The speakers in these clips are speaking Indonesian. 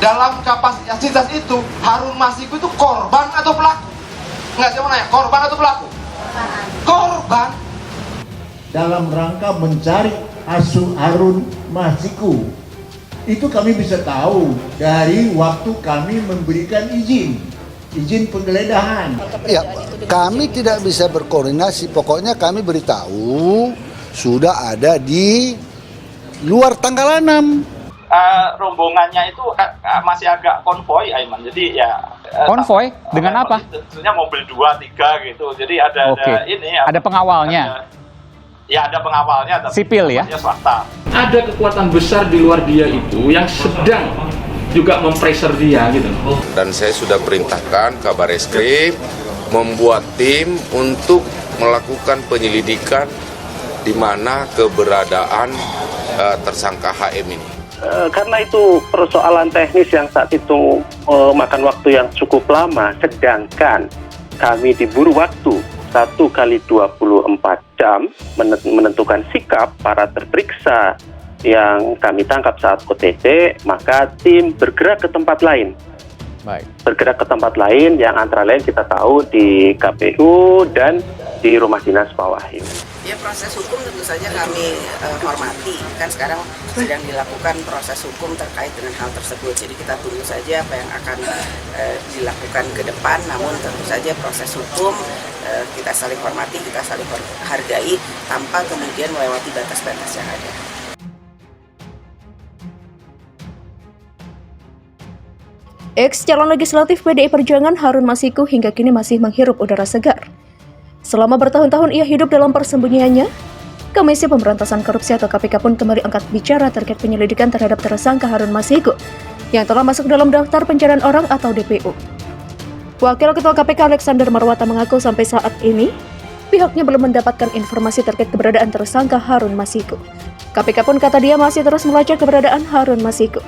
dalam kapasitas itu Harun Masiku itu korban atau pelaku? Enggak, saya mau nanya, korban atau pelaku? Korban. Dalam rangka mencari Harun Masiku, itu kami bisa tahu dari waktu kami memberikan izin penggeledahan. Ya, kami tidak bisa berkoordinasi. Pokoknya kami beritahu sudah ada di luar tanggal 6. Rombongannya itu masih agak konvoy, Aiman. Jadi ya konvoy dengan apa? Tentunya mobil 2, 3 gitu. Jadi ada ini. Ada pengawalnya. Ada pengawalnya. Sipil ya. Swasta. Ada kekuatan besar di luar dia itu yang sedang juga mempressure dia gitu. Dan saya sudah perintahkan Kabareskrim membuat tim untuk melakukan penyelidikan di mana keberadaan tersangka HM ini. Karena itu persoalan teknis yang saat itu makan waktu yang cukup lama, sedangkan kami diburu waktu 1 kali 24 jam menentukan sikap para terperiksa yang kami tangkap saat OTT, maka tim bergerak ke tempat lain. Baik. Bergerak ke tempat lain yang antara lain kita tahu di KPU dan di Rumah Dinas Pak Wahyu. Ya, proses hukum tentu saja kami hormati. Kan sekarang sedang dilakukan proses hukum terkait dengan hal tersebut. Jadi kita tunggu saja apa yang akan dilakukan ke depan. Namun tentu saja proses hukum kita saling hormati, kita saling hargai tanpa kemudian melewati batas-batas yang ada. Ex-calon legislatif PDI Perjuangan Harun Masiku hingga kini masih menghirup udara segar. Selama bertahun-tahun ia hidup dalam persembunyiannya, Komisi Pemberantasan Korupsi atau KPK pun kembali angkat bicara terkait penyelidikan terhadap tersangka Harun Masiku yang telah masuk dalam daftar pencarian orang atau DPO. Wakil Ketua KPK Alexander Marwata mengaku sampai saat ini pihaknya belum mendapatkan informasi terkait keberadaan tersangka Harun Masiku. KPK pun kata dia masih terus melacak keberadaan Harun Masiku.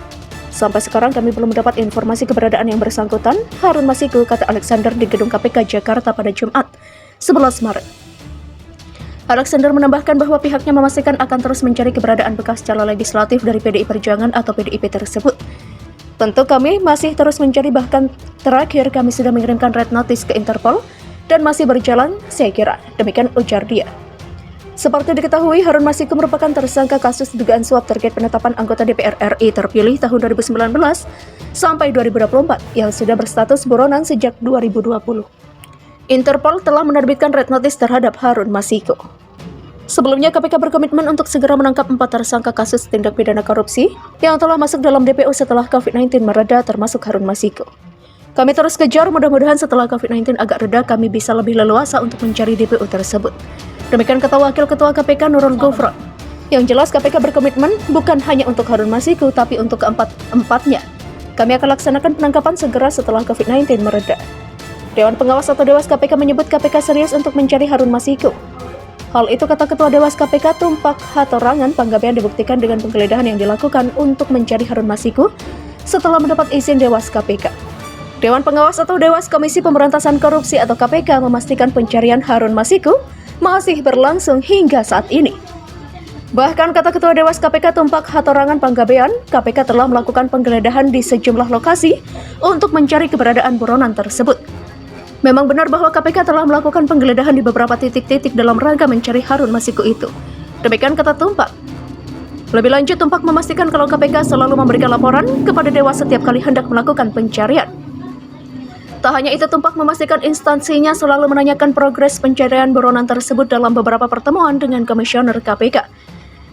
Sampai sekarang kami belum mendapat informasi keberadaan yang bersangkutan Harun Masiku, kata Alexander di gedung KPK Jakarta pada Jumat 11 Maret. Alexander menambahkan bahwa pihaknya memastikan akan terus mencari keberadaan bekas calon legislatif dari PDI Perjuangan atau PDIP tersebut. Tentu kami masih terus mencari, bahkan terakhir kami sudah mengirimkan red notice ke Interpol dan masih berjalan, saya kira. Demikian ujar dia. Seperti diketahui, Harun Masiku merupakan tersangka kasus dugaan suap terkait penetapan anggota DPR RI terpilih tahun 2019 sampai 2024 yang sudah berstatus buronan sejak 2020. Interpol telah menerbitkan red notice terhadap Harun Masiku. Sebelumnya, KPK berkomitmen untuk segera menangkap 4 tersangka kasus tindak pidana korupsi yang telah masuk dalam DPO setelah COVID-19 mereda, termasuk Harun Masiku. Kami terus kejar, mudah-mudahan setelah COVID-19 agak reda kami bisa lebih leluasa untuk mencari DPO tersebut. Demikian kata Wakil Ketua KPK Nurul Gufron. Yang jelas KPK berkomitmen bukan hanya untuk Harun Masiku, tapi untuk keempat-empatnya. Kami akan laksanakan penangkapan segera setelah COVID-19 mereda. Dewan Pengawas atau Dewas KPK menyebut KPK serius untuk mencari Harun Masiku. Hal itu kata Ketua Dewas KPK Tumpak Hatorangan Panggabean dibuktikan dengan penggeledahan yang dilakukan untuk mencari Harun Masiku setelah mendapat izin Dewas KPK. Dewan Pengawas atau Dewas Komisi Pemberantasan Korupsi atau KPK memastikan pencarian Harun Masiku masih berlangsung hingga saat ini. Bahkan kata Ketua Dewas KPK Tumpak Hatorangan Panggabean, KPK telah melakukan penggeledahan di sejumlah lokasi untuk mencari keberadaan buronan tersebut. Memang benar bahwa KPK telah melakukan penggeledahan di beberapa titik-titik dalam rangka mencari Harun Masiku itu. Demikian kata Tumpak. Lebih lanjut, Tumpak memastikan kalau KPK selalu memberikan laporan kepada Dewas setiap kali hendak melakukan pencarian. Tak hanya itu, Tumpak memastikan instansinya selalu menanyakan progres pencarian buronan tersebut dalam beberapa pertemuan dengan Komisioner KPK.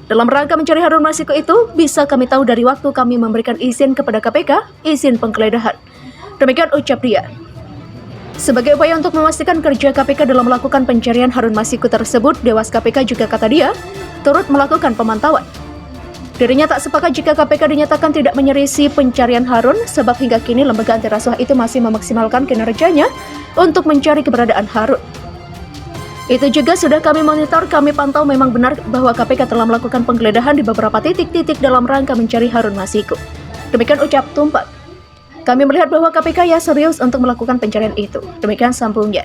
Dalam rangka mencari Harun Masiku itu, bisa kami tahu dari waktu kami memberikan izin kepada KPK, izin penggeledahan. Demikian ucap dia. Sebagai upaya untuk memastikan kerja KPK dalam melakukan pencarian Harun Masiku tersebut, Dewas KPK juga kata dia, turut melakukan pemantauan. Dirinya tak sepakat jika KPK dinyatakan tidak menyerisi pencarian Harun, sebab hingga kini lembaga anti rasuah itu masih memaksimalkan kinerjanya untuk mencari keberadaan Harun. Itu juga sudah kami monitor, kami pantau, memang benar bahwa KPK telah melakukan penggeledahan di beberapa titik-titik dalam rangka mencari Harun Masiku. Demikian ucap Tumpak. Kami melihat bahwa KPK ya serius untuk melakukan pencarian itu. Demikian sambungnya.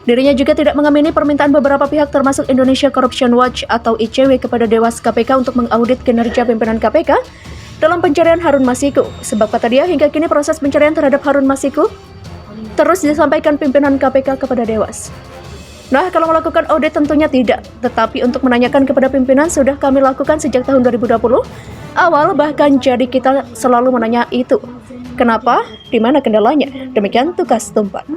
Dirinya juga tidak mengamini permintaan beberapa pihak termasuk Indonesia Corruption Watch atau ICW kepada Dewas KPK untuk mengaudit kinerja pimpinan KPK dalam pencarian Harun Masiku. Sebab kata dia, hingga kini proses pencarian terhadap Harun Masiku terus disampaikan pimpinan KPK kepada Dewas. Nah, kalau melakukan audit tentunya tidak, tetapi untuk menanyakan kepada pimpinan sudah kami lakukan sejak tahun 2020 awal, bahkan jadi kita selalu menanya itu. Kenapa? Di mana kendalanya? Demikian Tukas Tumpak.